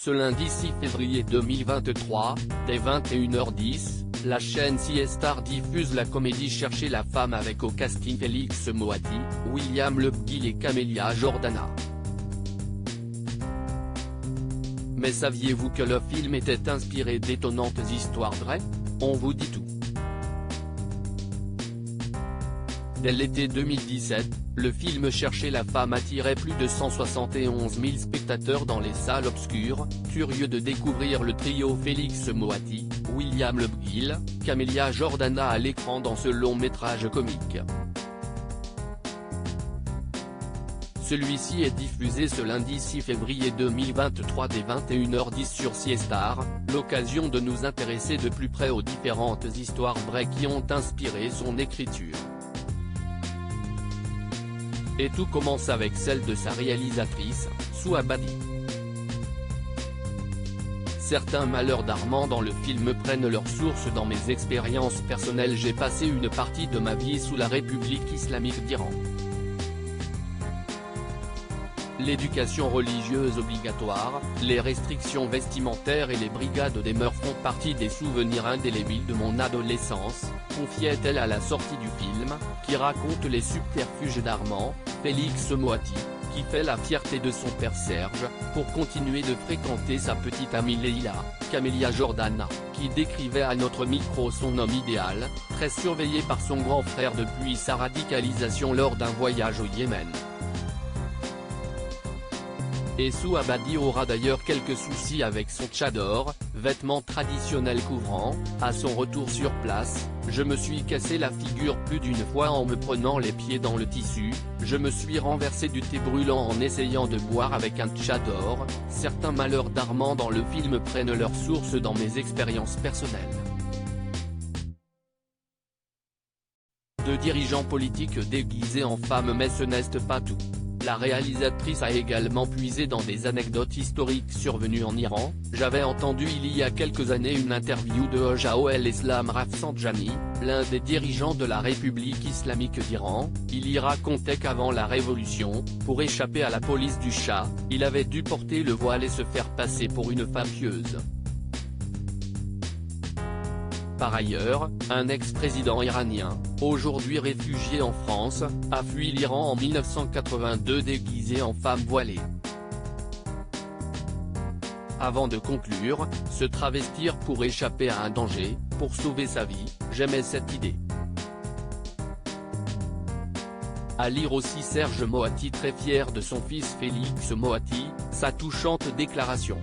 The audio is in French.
Ce lundi 6 février 2023, dès 21h10, la chaîne C-Star diffuse la comédie Chercher la femme avec au casting Félix Moati, William Lebguil et Camélia Jordana. Mais saviez-vous que le film était inspiré d'étonnantes histoires vraies? On vous dit tout. Dès l'été 2017, le film Chercher la femme attirait plus de 171 000 spectateurs dans les salles obscures, curieux de découvrir le trio Félix Moati, William Lebguil, Camélia Jordana à l'écran dans ce long métrage comique. Celui-ci est diffusé ce lundi 6 février 2023 dès 21h10 sur C-Star, l'occasion de nous intéresser de plus près aux différentes histoires vraies qui ont inspiré son écriture. Et tout commence avec celle de sa réalisatrice, Sou Abadi. Certains malheurs d'Armand dans le film prennent leur source dans mes expériences personnelles. J'ai passé une partie de ma vie sous la République islamique d'Iran. L'éducation religieuse obligatoire, les restrictions vestimentaires et les brigades des mœurs font partie des souvenirs indélébiles de mon adolescence, confiait-elle à la sortie du film, qui raconte les subterfuges d'Armand, Félix Moati, qui fait la fierté de son père Serge, pour continuer de fréquenter sa petite amie Leila, Camélia Jordana, qui décrivait à notre micro son homme idéal, très surveillé par son grand frère depuis sa radicalisation lors d'un voyage au Yémen. Et Sou Abadi aura d'ailleurs quelques soucis avec son tchador, vêtement traditionnel couvrant. À son retour sur place, je me suis cassé la figure plus d'une fois en me prenant les pieds dans le tissu, je me suis renversé du thé brûlant en essayant de boire avec un tchador. Certains malheurs d'Armand dans le film prennent leur source dans mes expériences personnelles. De dirigeants politiques déguisés en femmes, mais ce n'est pas tout. La réalisatrice a également puisé dans des anecdotes historiques survenues en Iran. J'avais entendu il y a quelques années une interview de Hojaol Eslam Rafsanjani, l'un des dirigeants de la République islamique d'Iran. Il y racontait qu'avant la révolution, pour échapper à la police du Shah, il avait dû porter le voile et se faire passer pour une femme pieuse. Par ailleurs, un ex-président iranien, aujourd'hui réfugié en France, a fui l'Iran en 1982 déguisé en femme voilée. Avant de conclure, se travestir pour échapper à un danger, pour sauver sa vie, j'aimais cette idée. À lire aussi Serge Moati très fier de son fils Félix Moati, sa touchante déclaration.